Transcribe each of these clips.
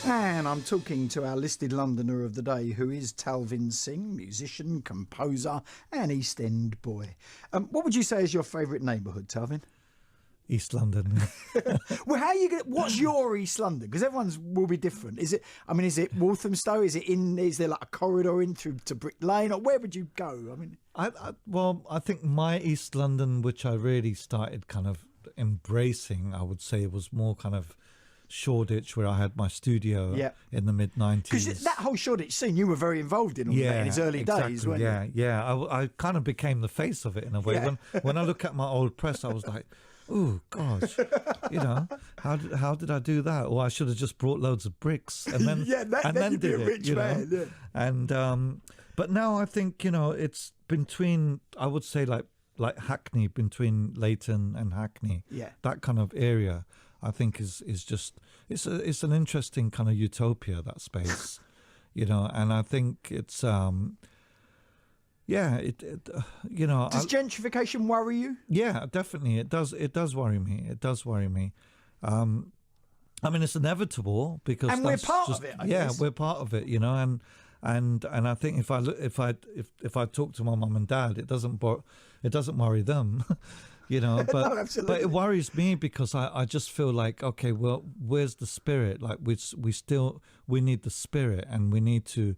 And I'm talking to our listed Londoner of the day, who is Talvin Singh, musician, composer and East End boy. What would you say is your favourite neighbourhood, Talvin? East London. Well, how are you going? What's your East London? Because everyone's will be different. Is it Walthamstow? Is there like a corridor in through to Brick Lane, or where would you go? I mean, I think my East London, which I really started kind of embracing, I would say, was more kind of Shoreditch, where I had my studio in the mid-90s. Because that whole Shoreditch scene, you were very involved in all that in its early days, weren't you? Yeah. I kind of became the face of it in a way. When I look at my old press, I was like, oh gosh, how did I do that? Or I should have just brought loads of bricks and then then did it. Rich man, yeah. And but now I think it's between, I would say like Hackney, between Leighton and Hackney. Yeah, that kind of area, I think is just it's an interesting kind of utopia, that space, and I think it's Does gentrification worry you? Yeah, definitely. It does worry me. I mean, it's inevitable because we're part of it. I guess. We're part of it, and I think if I talk to my mum and dad, it doesn't worry them, but No, but it worries me because I just feel like, okay, well, where's the spirit? Like we need the spirit, and we need to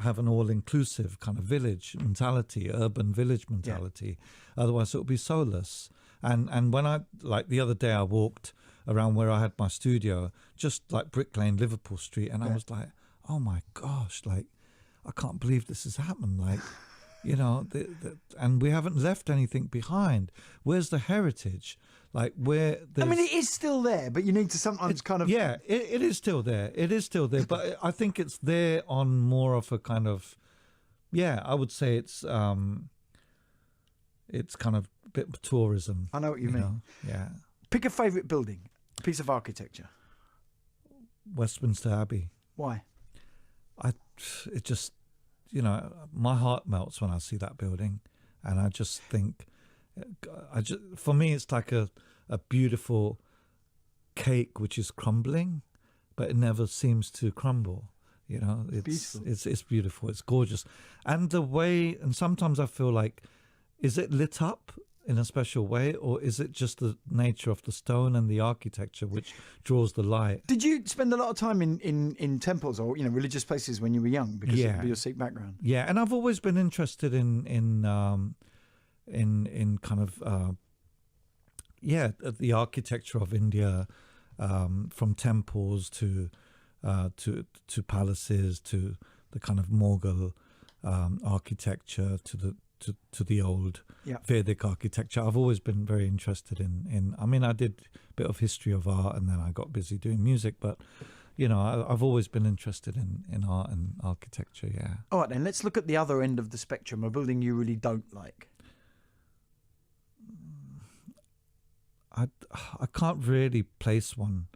have an all-inclusive kind of village mentality, urban village mentality. Yeah. Otherwise, it will be soulless. And when like the other day, I walked around where I had my studio, just like Brick Lane, Liverpool Street, and I was like, oh my gosh, like I can't believe this has happened. Like, and we haven't left anything behind. Where's the heritage? Like I mean, it is still there, but you need to sometimes kind of... Yeah, it is still there. It is still there, but I think it's there on more of a kind of... Yeah, I would say it's kind of a bit of tourism. I know what you mean. Yeah. Pick a favourite building, a piece of architecture. Westminster Abbey. Why? It just... my heart melts when I see that building, and I just think... for me, it's like a beautiful cake which is crumbling, but it never seems to crumble. It's beautiful. It's beautiful. It's gorgeous, and the way. And sometimes I feel like, is it lit up in a special way, or is it just the nature of the stone and the architecture which draws the light? Did you spend a lot of time in temples or religious places when you were young because of your Sikh background? Yeah, and I've always been interested in kind of the architecture of India, from temples to palaces, to the kind of Mughal architecture, to the old Vedic architecture. I've always been very interested in. I mean, I did a bit of history of art, and then I got busy doing music, but I've always been interested in art and architecture. Yeah. All right, then let's look at the other end of the spectrum. A building you really don't like. I can't really place one.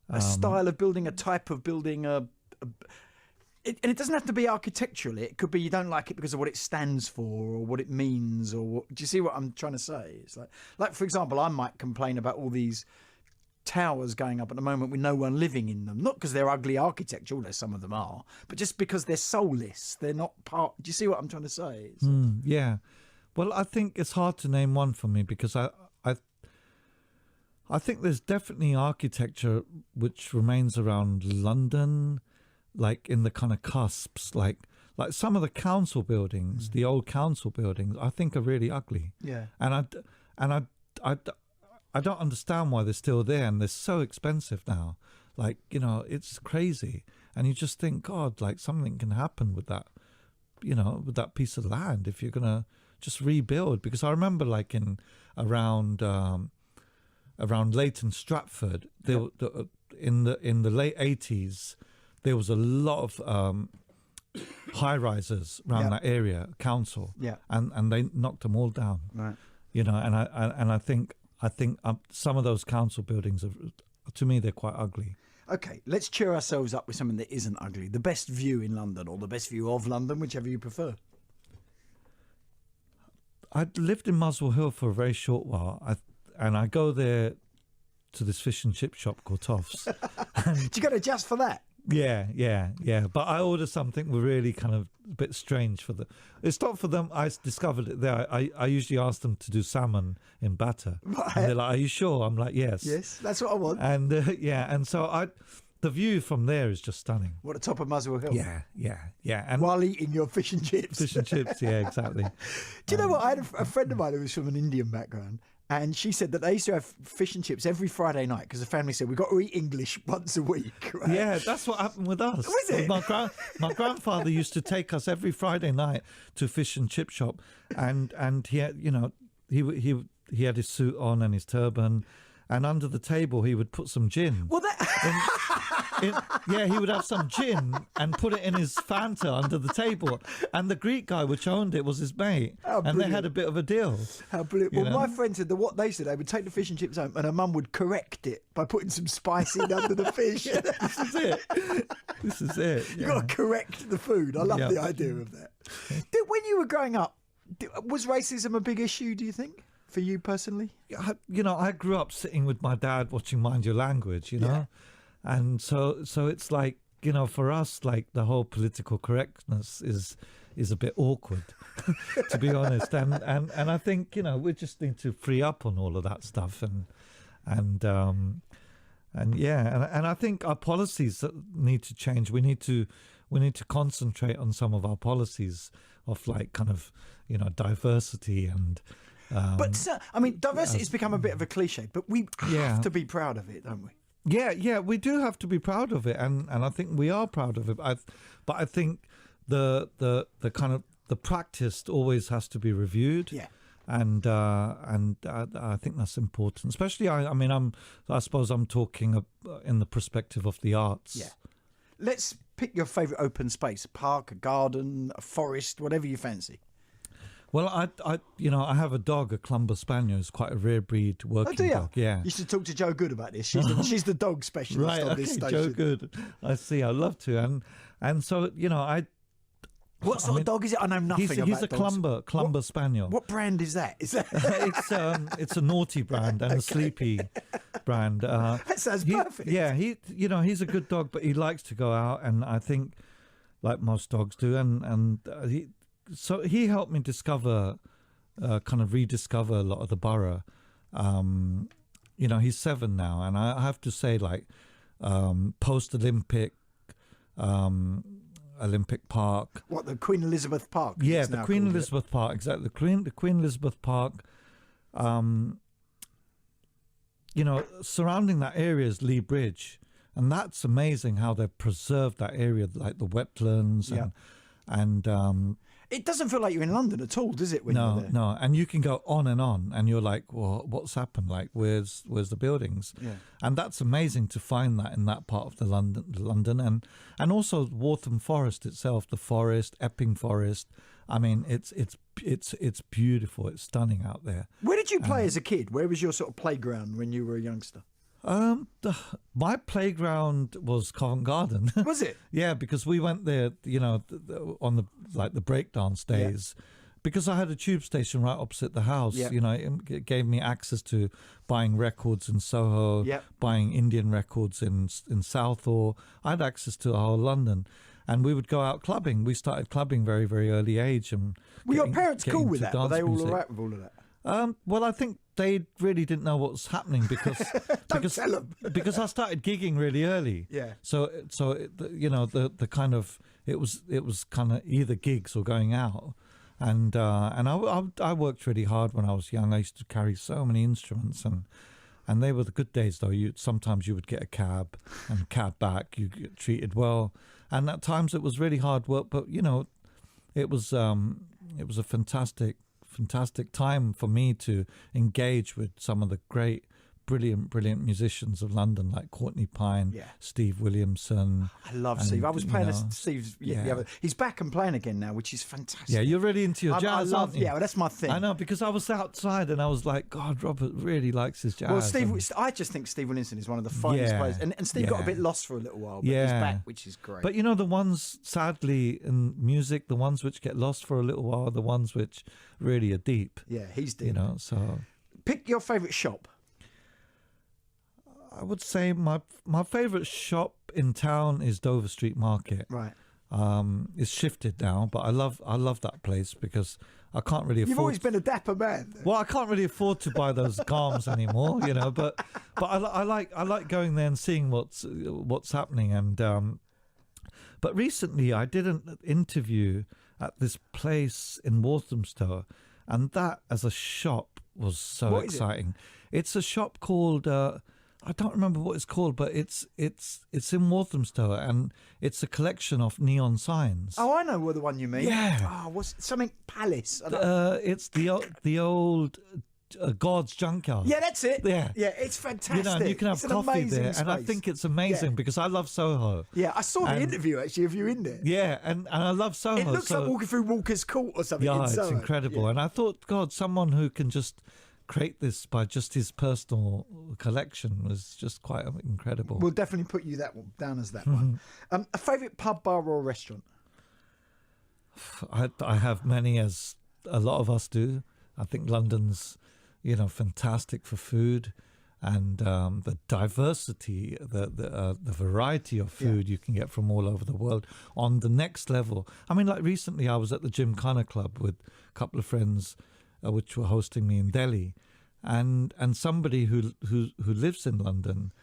A style of building, a type of building, and it doesn't have to be architecturally. It could be you don't like it because of what it stands for or what it means. Do you see what I'm trying to say? It's like for example, I might complain about all these towers going up at the moment with no one living in them. Not because they're ugly architecture, although some of them are, but just because they're soulless. They're not part. Do you see what I'm trying to say? Yeah. Well, I think it's hard to name one for me because I think there's definitely architecture which remains around London, like in the kind of cusps, like some of the council buildings, the old council buildings, I think are really ugly. Yeah. And I don't understand why they're still there, and they're so expensive now. Like, it's crazy. And you just think, God, like something can happen with that, with that piece of land if you're going to just rebuild. Because I remember like around Leighton Stratford, in the late 80s, there was a lot of high rises around that area, council, and they knocked them all down. Right. And I think some of those council buildings to me, they're quite ugly. Okay, let's cheer ourselves up with something that isn't ugly. The best view in London, or the best view of London, whichever you prefer. I lived in Muswell Hill for a very short while, and I go there to this fish and chip shop called Toffs. Did you go to just for that? Yeah. But I ordered something really kind of a bit strange for the. It's not for them. I discovered it there. I usually ask them to do salmon in batter, Right. and they're like, "Are you sure?" I'm like, "Yes." Yes, that's what I want. And and so the view from there is just stunning. What, the top of Muswell Hill? Yeah. And While eating your fish and chips. fish and chips, yeah, exactly. Do you know what? I had a friend of mine who was from an Indian background, and she said that they used to have fish and chips every Friday night because the family said, we've got to eat English once a week. Right? Yeah, that's what happened with us. Was it? My grandfather used to take us every Friday night to a fish and chip shop, and he had, he had his suit on and his turban, and under the table he would put some gin. Well, He would have some gin and put it in his Fanta under the table, and the Greek guy which owned it was his mate, How and they brilliant. had a bit of a deal. how brilliant. You Well, know? my friend said that what they said, they would take the fish and chips home and her mum would correct it by putting some spice in under the fish. This is it. You've got to correct the food. I love Yeah. the idea of that. When you were growing up, was racism a big issue, do you think, for you personally? I grew up sitting with my dad watching Mind Your Language, Yeah. and so it's like, for us, like the whole political correctness is a bit awkward, to be honest, and I think we just need to free up on all of that stuff, and I think our policies need to change. We need to concentrate on some of our policies of like kind of diversity and. But I mean, diversity has become a bit of a cliche, but we have to be proud of it, don't we? Yeah, we do have to be proud of it, and I think we are proud of it. But I think the kind of the practice always has to be reviewed. Yeah. And I think that's important, especially. I suppose I'm talking in the perspective of the arts. Yeah. Let's pick your favourite open space: a park, a garden, a forest, whatever you fancy. Well, I have a dog, a Clumber Spaniel. It's quite a rare breed working do you? dog. Yeah. You should talk to Joe Good about this. She's the dog specialist Right, on this okay, station. Joe Good. I see. I'd love to. And so, What sort of dog is it? I know nothing about He's a dogs. Clumber Spaniel. What brand is that? Is that It's a naughty brand and a sleepy brand. that sounds perfect. He's a good dog, but he likes to go out, and I think, like most dogs do, he helped me discover, kind of rediscover a lot of the borough. He's 7 now, and I have to say, like, post-Olympic, Olympic Park. What, the Queen Elizabeth Park? Yeah, it's the now Queen called, Elizabeth Park, exactly. The Queen Elizabeth Park. Surrounding that area is Lee Bridge, and that's amazing how they've preserved that area, like the wetlands and It doesn't feel like you're in London at all, does it? When you're there? No, and you can go on, and you're like, well, what's happened? Like, where's the buildings? Yeah. And that's amazing to find that in that part of the London, and also Waltham Forest itself, the forest, Epping Forest. I mean, it's beautiful. It's stunning out there. Where did you play as a kid? Where was your sort of playground when you were a youngster? My playground was Covent Garden. Was it? Yeah, because we went there, on the breakdance days, because I had a tube station right opposite the house. Yeah. It gave me access to buying records in Soho, Yeah. buying Indian records in Southall. I had access to the whole London, and we would go out clubbing. We started clubbing very, very early age, and Were your parents cool getting with to that? Were dance they all music. right with all of that? Well, I think they really didn't know what was happening because tell 'em. because I started gigging really early. Yeah. So the kind of it was kind of either gigs or going out, and I worked really hard when I was young. I used to carry so many instruments, and they were the good days though. Sometimes you would get a cab and cab back. You get treated well, and at times it was really hard work. But it was a fantastic time for me to engage with some of the great, brilliant musicians of London, like Courtney Pine, Yeah. Steve Williamson. I love and, Steve. I was playing you know, Steve's. The yeah. other. He's back and playing again now, which is fantastic. Yeah, you're really into your jazz, I love. aren't you? Yeah, well, that's my thing. I know, because I was outside and I was like, God, Robert really likes his jazz. Well, Steve, and- I just think Steve Williamson is one of the finest Yeah, players, and Steve got a yeah. bit lost for a little while, but he's Yeah. back, which is great. But the ones, sadly, in music, the ones which get lost for a little while are the ones which really are deep. yeah, he's deep. So Pick your favourite shop. I would say my favourite shop in town is Dover Street Market. Right. It's shifted now, but I love that place because I can't really afford. You've always been a dapper man. Well, I can't really afford to buy those garms anymore, you know. But I like going there and seeing what's happening. And but recently I did an interview at this place in Walthamstow, and that as a shop was so exciting. It's a shop called I don't remember what it's called, but it's in Walthamstow, and it's a collection of neon signs. Oh, I know what the one you mean. Yeah. Oh, what's something Palace? It's the old God's Junkyard. Yeah, that's it. Yeah, it's fantastic. You know, and you can have coffee there, and I think it's amazing because I love Soho. Yeah, I saw the interview actually of you in there. Yeah, and I love Soho. It looks like walking through Walker's Court or something. Yeah, in Soho. it's incredible. Yeah. And I thought, God, someone who can just create this by just his personal collection was just quite incredible. We'll definitely put you down as that one. A favourite pub, bar, or restaurant? I have many, as a lot of us do. I think London's, fantastic for food, and the diversity, the variety of food you can get from all over the world on the next level. I mean, like recently I was at the Gymkhana Club with a couple of friends, which were hosting me in Delhi, and somebody who lives in London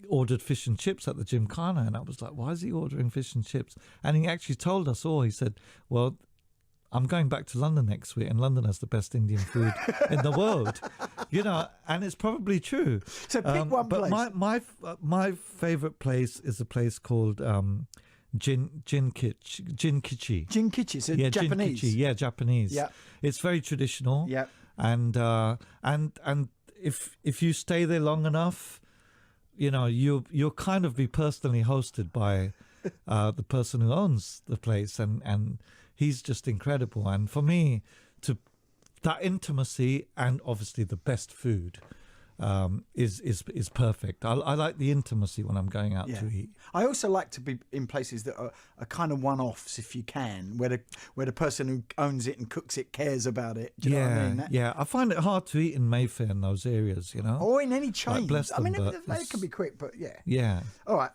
ordered fish and chips at the Gymkhana, and I was like, why is he ordering fish and chips? And he actually told us all. He said, well, I'm going back to London next week, and London has the best Indian food in the world, and it's probably true. So pick one place. But my favourite place is a place called Jinkichi. Jinkichi, so Japanese. Jinkichi, yeah, Japanese. Yeah. It's very traditional. Yeah. And if you stay there long enough, you'll kind of be personally hosted by the person who owns the place, and he's just incredible. And for me, that intimacy and obviously the best food is perfect. I like the intimacy when I'm going out to eat. I also like to be in places that are kind of one-offs, if you can, where the person who owns it and cooks it cares about it. Do you know what I mean? Yeah. I find it hard to eat in Mayfair in those areas, Or in any chains. Like, bless them, they can be quick, but yeah. Yeah. All right.